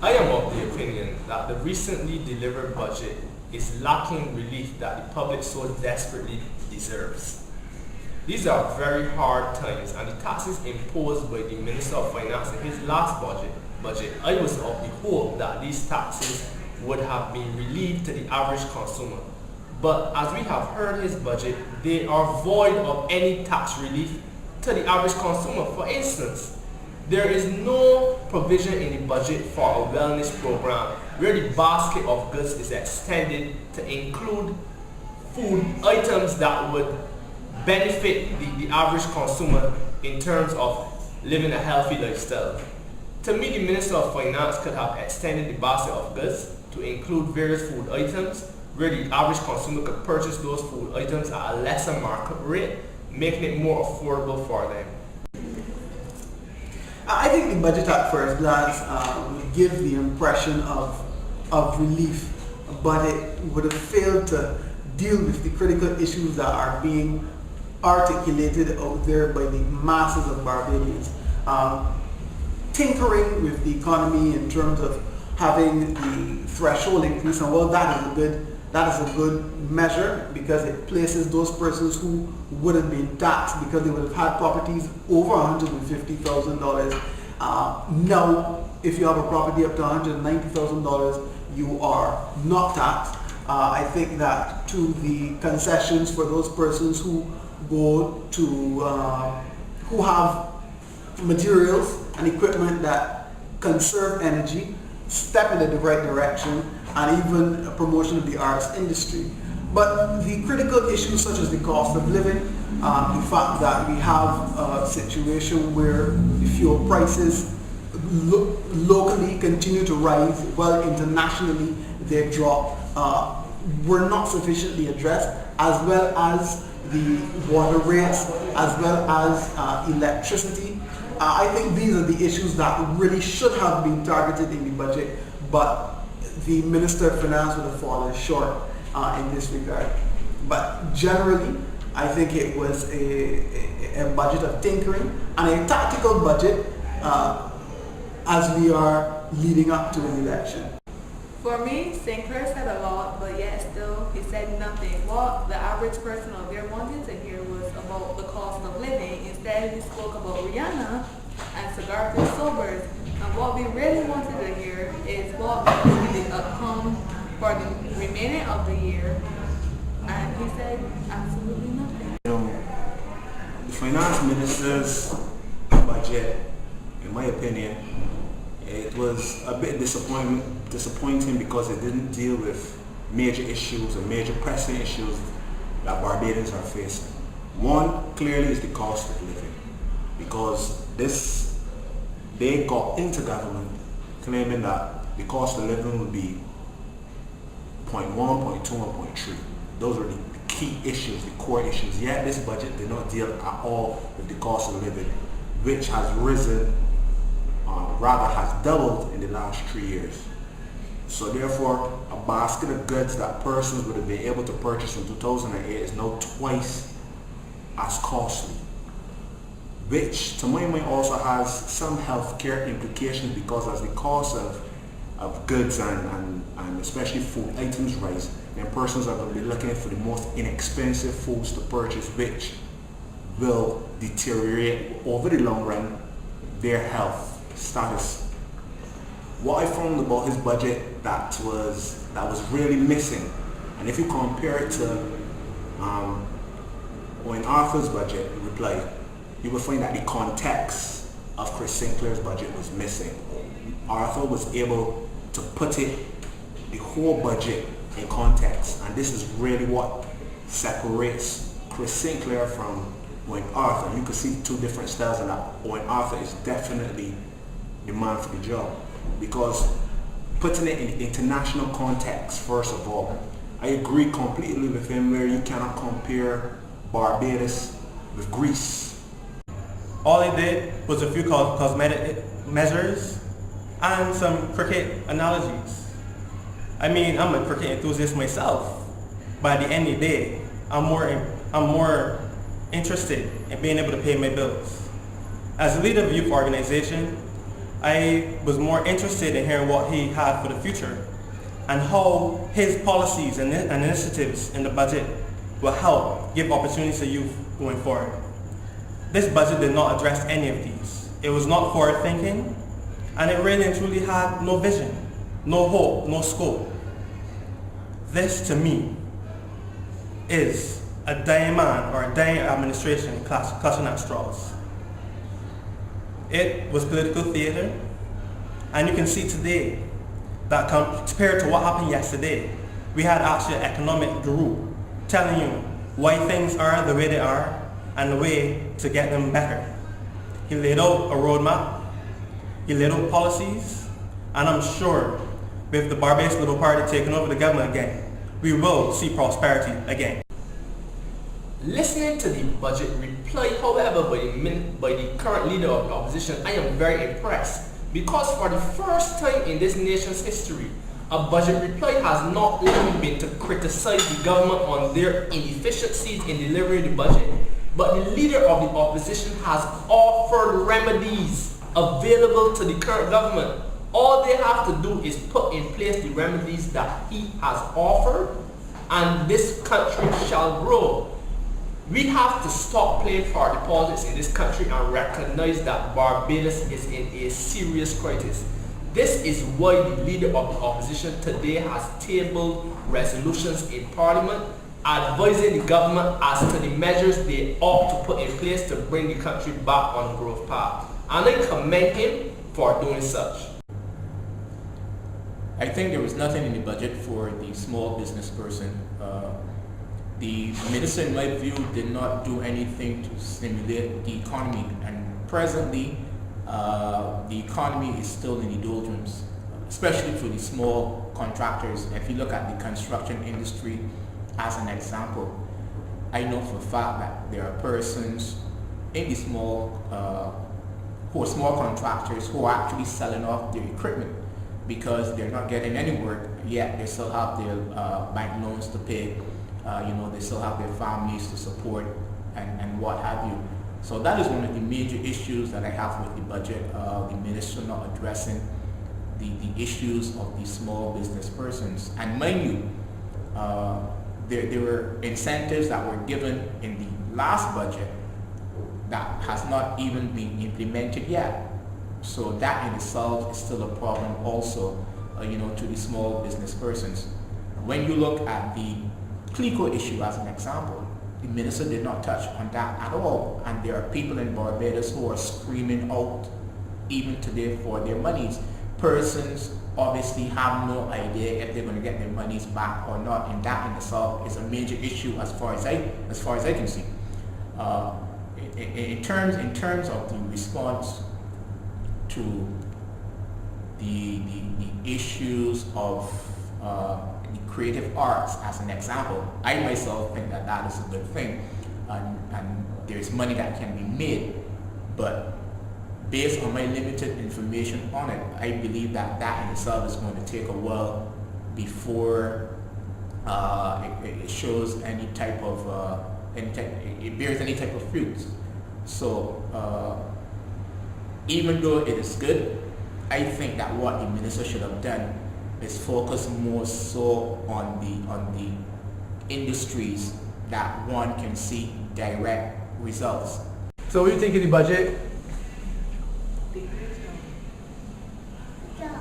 I am of the opinion that the recently delivered budget is lacking relief that the public so desperately deserves. These are very hard times, and the taxes imposed by the Minister of Finance in his last budget, I was of the hope that these taxes would have been relieved to the average consumer. But as we have heard his budget, they are void of any tax relief to the average consumer. For instance, there is no provision in the budget for a wellness program where the basket of goods is extended to include food items that would benefit the average consumer in terms of living a healthy lifestyle. To me, the Minister of Finance could have extended the basket of goods to include various food items where the average consumer could purchase those food items at a lesser market rate, making it more affordable for them. I think the budget at first glance would give the impression of relief, but it would have failed to deal with the critical issues that are being articulated out there by the masses of Barbadians. Tinkering with the economy in terms of having the threshold increase, and well, that is a good measure because it places those persons who would have been taxed because they would have had properties over $150,000. Now, if you have a property up to $190,000, you are not taxed. I think that to the concessions for those persons who go to who have materials and equipment that conserve energy, step in the right direction, and even a promotion of the arts industry. But the critical issues such as the cost of living, the fact that we have a situation where the fuel prices locally continue to rise while internationally they drop, were not sufficiently addressed, as well as the water rates, as well as electricity. I think these are the issues that really should have been targeted in the budget, but the Minister of Finance would have fallen short in this regard. But generally, I think it was a budget of tinkering and a tactical budget as we are leading up to an election. For me, Sinclair said a lot, but yet still he said nothing. What the average person out there wanted to hear was about the cost of living. Instead, he spoke about Rihanna and cigar-filled sobers. And what we really wanted to hear is what will be the outcome for the remaining of the year. And he said absolutely nothing. The finance minister's budget, in my opinion, it was a bit disappointing because it didn't deal with major issues and major pressing issues that Barbadians are facing. One, clearly, is the cost of living, because they got into government claiming that the cost of living would be 0.1, 0.2, and 0.3. Those were the key issues, the core issues. Yet this budget did not deal at all with the cost of living, which has risen, rather has doubled in the last 3 years. So therefore, a basket of goods that persons would have been able to purchase in 2008 is now twice as costly, which to my mind also has some healthcare implications, because as the cost of goods and especially food items rise, then persons are going to be looking for the most inexpensive foods to purchase, which will deteriorate over the long run their health status. What I found about his budget that was really missing, and if you compare it to when Arthur's budget replied, you will find that the context of Chris Sinclair's budget was missing. Arthur was able to put the whole budget in context, and this is really what separates Chris Sinclair from Owen Arthur. You can see two different styles, and that Owen Arthur is definitely the man for the job, because putting it in international context, first of all, I agree completely with him where you cannot compare Barbados with Greece. All he did was a few cosmetic measures and some cricket analogies. I mean, I'm a cricket enthusiast myself. By the end of the day, I'm more interested in being able to pay my bills. As a leader of a youth organization, I was more interested in hearing what he had for the future and how his policies and initiatives in the budget will help give opportunities to youth going forward. This budget did not address any of these. It was not forward thinking, and it really and truly had no vision, no hope, no scope. This to me is a dying man or a dying administration clutching at straws. It was political theater, and you can see today that compared to what happened yesterday, we had actually an economic guru telling you why things are the way they are and the way to get them better. He laid out a roadmap, he laid out policies, and I'm sure with the Barbados Liberal Party taking over the government again, we will see prosperity again. Listening to the budget reply, however, by the current leader of the opposition, I am very impressed because for the first time in this nation's history, a budget reply has not only been to criticize the government on their inefficiencies in delivering the budget, but the leader of the opposition has offered remedies available to the current government. All they have to do is put in place the remedies that he has offered, and this country shall grow. We have to stop playing party politics in this country and recognize that Barbados is in a serious crisis. This is why the leader of the opposition today has tabled resolutions in Parliament advising the government as to the measures they ought to put in place to bring the country back on the growth path. And I commend him for doing such. I think there was nothing in the budget for the small business person. The minister, in my view, did not do anything to stimulate the economy, and presently the economy is still in the doldrums, especially for the small contractors. If you look at the construction industry as an example, I know for a fact that there are persons in the small who are small contractors who are actually selling off their equipment because they're not getting any work, yet they still have their bank loans to pay. They still have their families to support and what have you. So that is one of the major issues that I have with the budget. The minister not addressing the issues of the small business persons. And mind you, there were incentives that were given in the last budget that has not even been implemented yet. So that in itself is still a problem also, to the small business persons. When you look at the CLICO issue as an example, the minister did not touch on that at all, and there are people in Barbados who are screaming out even today for their monies. Persons obviously have no idea if they're going to get their monies back or not, and that in itself is a major issue as far as I can see. In terms of the response to the issues of the creative arts as an example, I myself think that is a good thing, and there's money that can be made, but based on my limited information on it, I believe that in itself is going to take a while before it shows any type of it bears any type of fruit. So even though it is good, I think that what the minister should have done is focus more so on the industries that one can see direct results. So what do you think of the budget? Yeah.